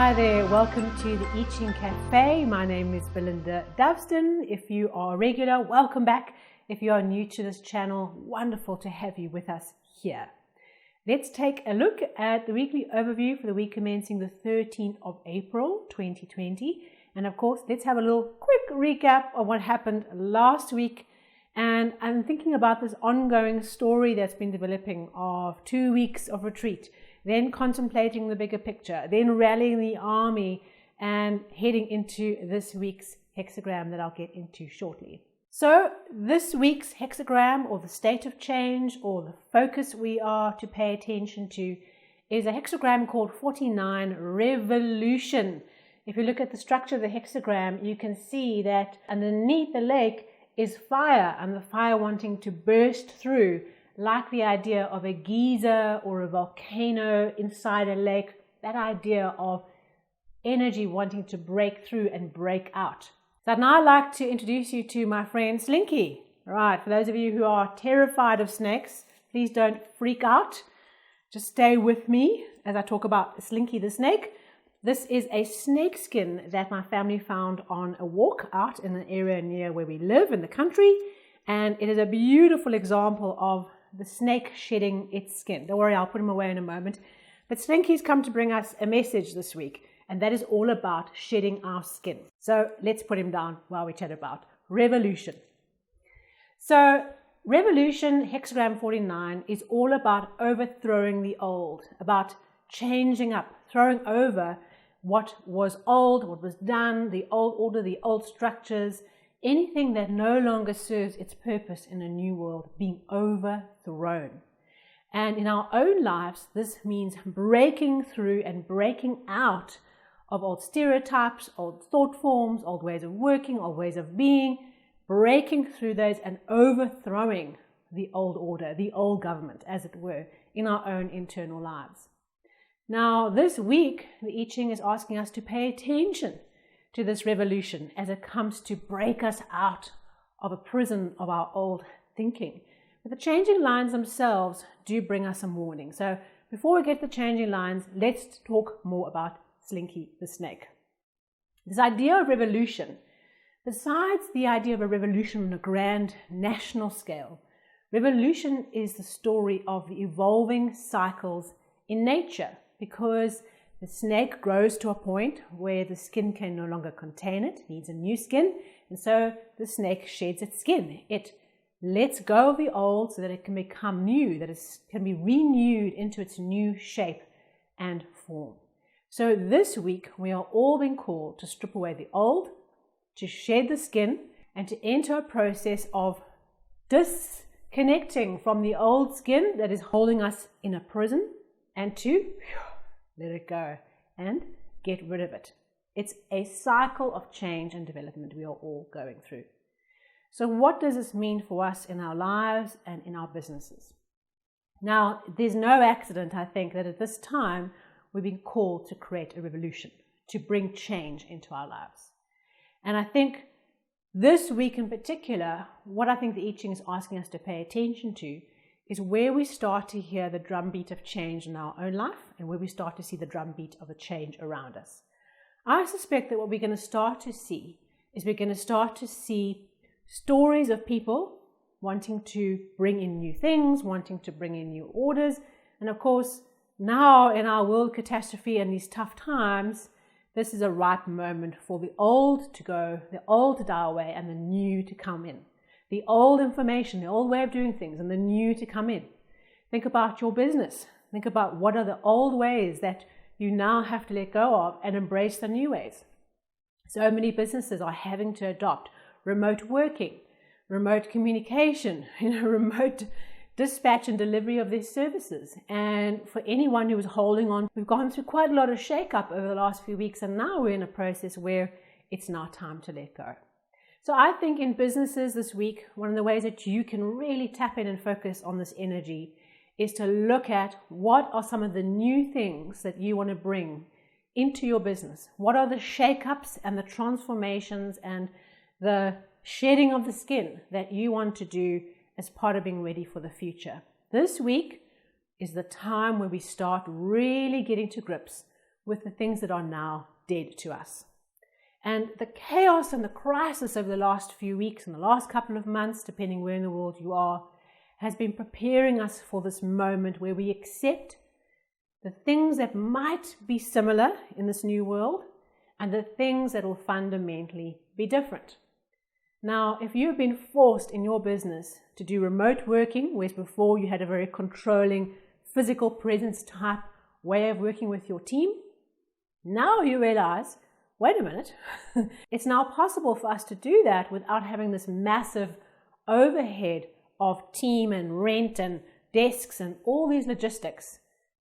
Hi there, welcome to the Ching Cafe. My name is Belinda Doveston. If you are a regular, welcome back. If you are new to this channel, wonderful to have you with us here. Let's take a look at the weekly overview for the week commencing the 13th of April 2020. And of course, let's have a little quick recap of what happened last week. And I'm thinking about this ongoing story that's been developing of 2 weeks of retreat, then contemplating the bigger picture, then rallying the army and heading into this week's hexagram that I'll get into shortly. So this week's hexagram, or the state of change, or the focus we are to pay attention to, is a hexagram called 49, Revolution. If you look at the structure of the hexagram, you can see that underneath the lake is fire, and the fire wanting to burst through, like the idea of a geyser or a volcano inside a lake, that idea of energy wanting to break through and break out. So I'd now like to introduce you to my friend Slinky. All right, for those of you who are terrified of snakes, please don't freak out. Just stay with me as I talk about Slinky the snake. This is a snake skin that my family found on a walk out in an area near where we live in the country. And it is a beautiful example of the snake shedding its skin. Don't worry, I'll put him away in a moment. But Slinky's come to bring us a message this week, and that is all about shedding our skin. So let's put him down while we chat about revolution. So revolution, hexagram 49, is all about overthrowing the old, about changing up, throwing over what was old, what was done, the old order, the old structures, anything that no longer serves its purpose in a new world, being overthrown. And in our own lives, this means breaking through and breaking out of old stereotypes, old thought forms, old ways of working, old ways of being, breaking through those and overthrowing the old order, the old government, as it were, in our own internal lives. Now, this week, the I Ching is asking us to pay attention to this revolution as it comes to break us out of a prison of our old thinking. But the changing lines themselves do bring us some warning. So before we get to the changing lines, let's talk more about Slinky the snake. This idea of revolution, besides the idea of a revolution on a grand national scale, revolution is the story of the evolving cycles in nature, because the snake grows to a point where the skin can no longer contain it, needs a new skin, and so the snake sheds its skin. It lets go of the old so that it can become new, that it can be renewed into its new shape and form. So this week we are all being called to strip away the old, to shed the skin, and to enter a process of disconnecting from the old skin that is holding us in a prison, and to let it go and get rid of it. It's a cycle of change and development we are all going through. So what does this mean for us in our lives and in our businesses? Now, there's no accident, I think, that at this time we've been called to create a revolution, to bring change into our lives. And I think this week in particular, what I think the I Ching is asking us to pay attention to is where we start to hear the drumbeat of change in our own life and where we start to see the drumbeat of the change around us. I suspect that what we're going to start to see is we're going to start to see stories of people wanting to bring in new things, wanting to bring in new orders. And of course, now in our world catastrophe and these tough times, this is a ripe moment for the old to go, the old to die away, and the new to come in. The old information, the old way of doing things, and the new to come in. Think about your business. Think about what are the old ways that you now have to let go of and embrace the new ways. So many businesses are having to adopt remote working, remote communication, remote dispatch and delivery of their services. And for anyone who is holding on, we've gone through quite a lot of shake-up over the last few weeks, and now we're in a process where it's now time to let go. So I think in businesses this week, one of the ways that you can really tap in and focus on this energy is to look at what are some of the new things that you want to bring into your business. What are the shake-ups and the transformations and the shedding of the skin that you want to do as part of being ready for the future? This week is the time where we start really getting to grips with the things that are now dead to us. And the chaos and the crisis over the last few weeks and the last couple of months, depending where in the world you are, has been preparing us for this moment where we accept the things that might be similar in this new world and the things that will fundamentally be different. Now, if you've been forced in your business to do remote working, whereas before you had a very controlling physical presence type way of working with your team, now you realize, wait a minute, it's now possible for us to do that without having this massive overhead of team and rent and desks and all these logistics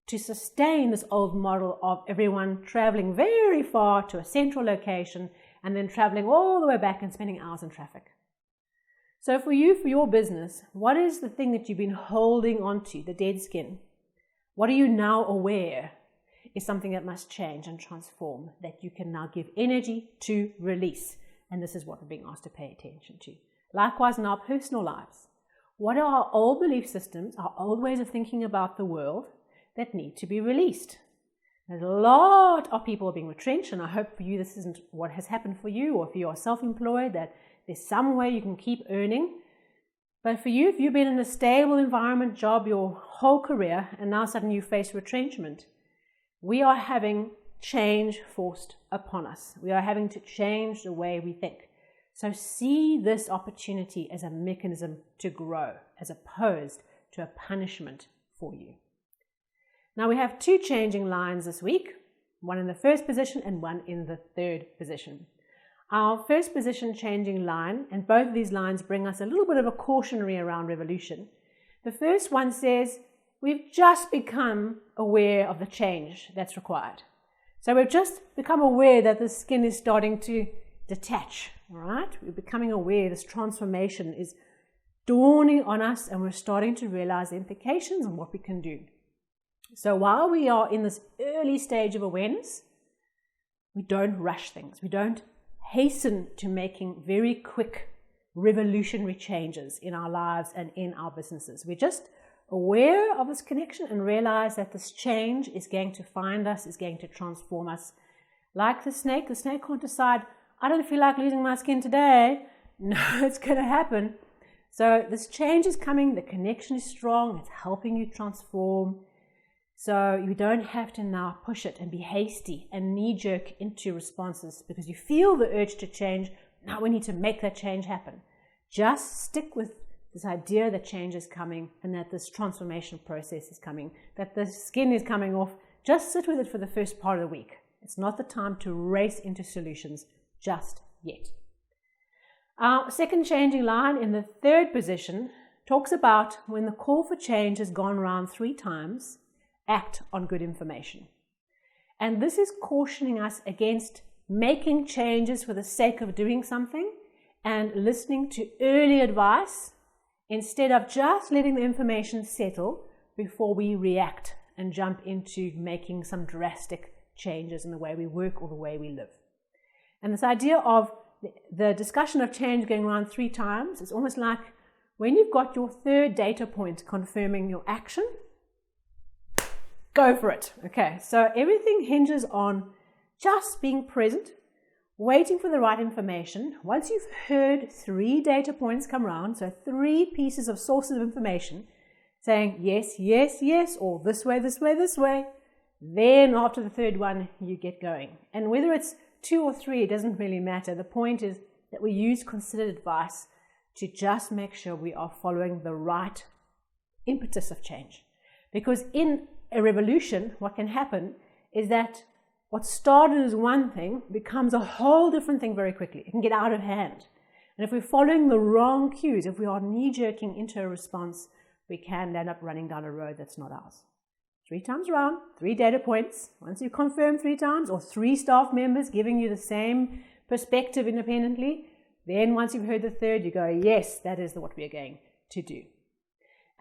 to sustain this old model of everyone traveling very far to a central location and then traveling all the way back and spending hours in traffic. So for you, for your business, what is the thing that you've been holding onto, the dead skin? What are you now aware is something that must change and transform, that you can now give energy to release? And this is what we're being asked to pay attention to. Likewise in our personal lives. What are our old belief systems, our old ways of thinking about the world that need to be released? There's a lot of people being retrenched, and I hope for you this isn't what has happened for you, or if you are self-employed, that there's some way you can keep earning. But for you, if you've been in a stable environment job your whole career, and now suddenly you face retrenchment, we are having change forced upon us. We are having to change the way we think. So see this opportunity as a mechanism to grow, as opposed to a punishment for you. Now we have two changing lines this week, one in the first position and one in the third position. Our first position changing line, and both of these lines bring us a little bit of a cautionary around revolution. The first one says, we've just become aware of the change that's required. So we've just become aware that the skin is starting to detach, all right? We're becoming aware this transformation is dawning on us, and we're starting to realize the implications and what we can do. So while we are in this early stage of awareness, we don't rush things. We don't hasten to making very quick revolutionary changes in our lives and in our businesses. We're just aware of this connection and realize that this change is going to find us, is going to transform us. Like the snake can't decide, I don't feel like losing my skin today. No, it's going to happen. So this change is coming, the connection is strong, it's helping you transform. So you don't have to now push it and be hasty and knee-jerk into responses because you feel the urge to change. Now we need to make that change happen. Just stick with this idea that change is coming and that this transformation process is coming, that the skin is coming off. Just sit with it for the first part of the week. It's not the time to race into solutions just yet. Our second changing line in the third position talks about when the call for change has gone around 3 times, act on good information. And this is cautioning us against making changes for the sake of doing something and listening to early advice instead of just letting the information settle before we react and jump into making some drastic changes in the way we work or the way we live. And this idea of the discussion of change going around 3 times is almost like when you've got your third data point confirming your action, go for it. Okay, so everything hinges on just being present, waiting for the right information. Once you've heard 3 data points come around, so 3 pieces of sources of information saying yes, yes, yes, or this way, this way, this way, then after the third one, you get going. And whether it's 2 or 3, it doesn't really matter. The point is that we use considered advice to just make sure we are following the right impetus of change. Because in a revolution, what can happen is that what started as one thing becomes a whole different thing very quickly. It can get out of hand. And if we're following the wrong cues, if we are knee-jerking into a response, we can end up running down a road that's not ours. 3 times around, 3 data points. Once you confirm 3 times, or 3 staff members giving you the same perspective independently, then once you've heard the third, you go, yes, that is what we are going to do.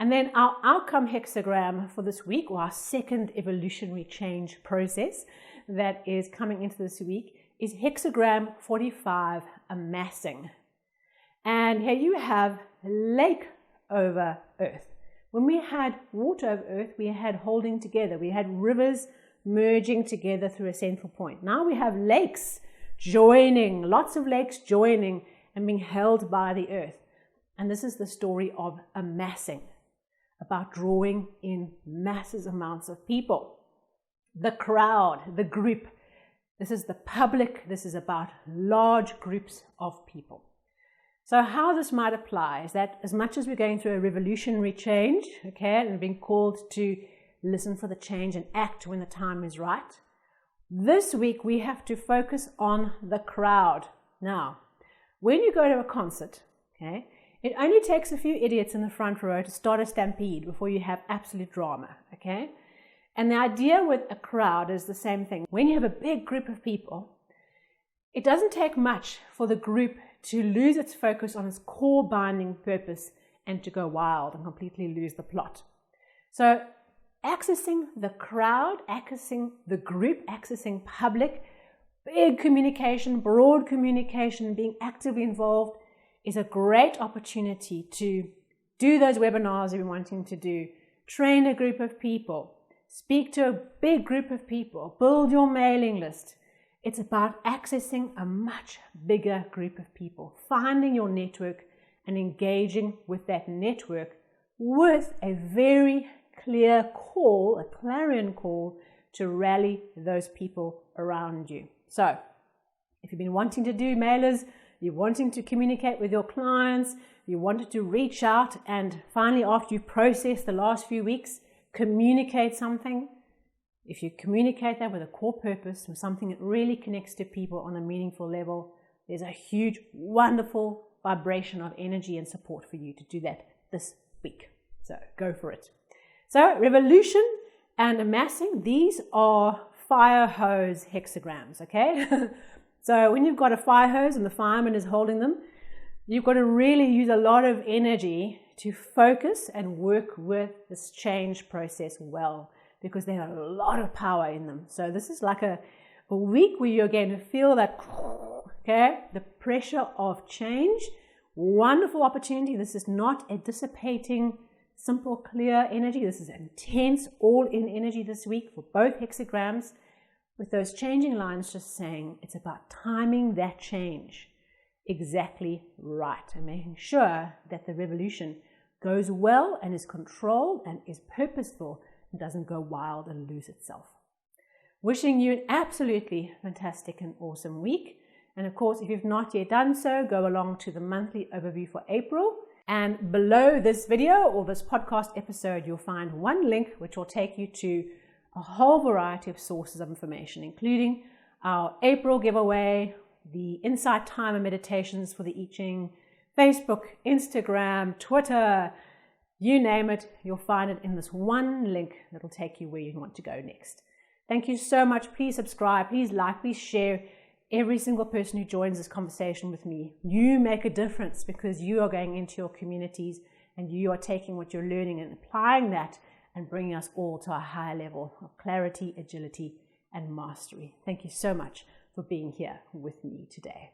And then our outcome hexagram for this week, or our second evolutionary change process that is coming into this week, is hexagram 45, amassing. And here you have lake over earth. When we had water over earth, we had holding together. We had rivers merging together through a central point. Now we have lakes joining, lots of lakes joining and being held by the earth. And this is the story of amassing, about drawing in massive amounts of people. The crowd, the group, this is the public, this is about large groups of people. So how this might apply is that as much as we're going through a revolutionary change, okay, and being called to listen for the change and act when the time is right, this week we have to focus on the crowd. Now, when you go to a concert, okay, it only takes a few idiots in the front row to start a stampede before you have absolute drama, okay? And the idea with a crowd is the same thing. When you have a big group of people, it doesn't take much for the group to lose its focus on its core binding purpose and to go wild and completely lose the plot. So accessing the crowd, accessing the group, accessing public, big communication, broad communication, being actively involved is a great opportunity to do those webinars you've been wanting to do, train a group of people, speak to a big group of people, build your mailing list. It's about accessing a much bigger group of people, finding your network and engaging with that network with a very clear call, a clarion call to rally those people around you. So if you've been wanting to do mailers, you're wanting to communicate with your clients, you wanted to reach out and finally after you process the last few weeks, communicate something. If you communicate that with a core purpose, with something that really connects to people on a meaningful level, there's a huge, wonderful vibration of energy and support for you to do that this week. So go for it. So revolution and amassing, these are fire hose hexagrams, okay? So when you've got a fire hose and the fireman is holding them, you've got to really use a lot of energy to focus and work with this change process well, because they have a lot of power in them. So this is like a week where you're going to feel that, okay, the pressure of change. Wonderful opportunity. This is not a dissipating, simple, clear energy. This is intense, all-in energy this week for both hexagrams, with those changing lines just saying it's about timing that change exactly right and making sure that the revolution goes well and is controlled and is purposeful and doesn't go wild and lose itself. Wishing you an absolutely fantastic and awesome week. And of course, if you've not yet done so, go along to the monthly overview for April. And below this video or this podcast episode, you'll find one link which will take you to a whole variety of sources of information, including our April giveaway, the Insight Timer meditations for the I Ching, Facebook, Instagram, Twitter, you name it, you'll find it in this one link that'll take you where you want to go next. Thank you so much. Please subscribe, please like, please share. Every single person who joins this conversation with me, you make a difference because you are going into your communities and you are taking what you're learning and applying that and bringing us all to a higher level of clarity, agility, and mastery. Thank you so much for being here with me today.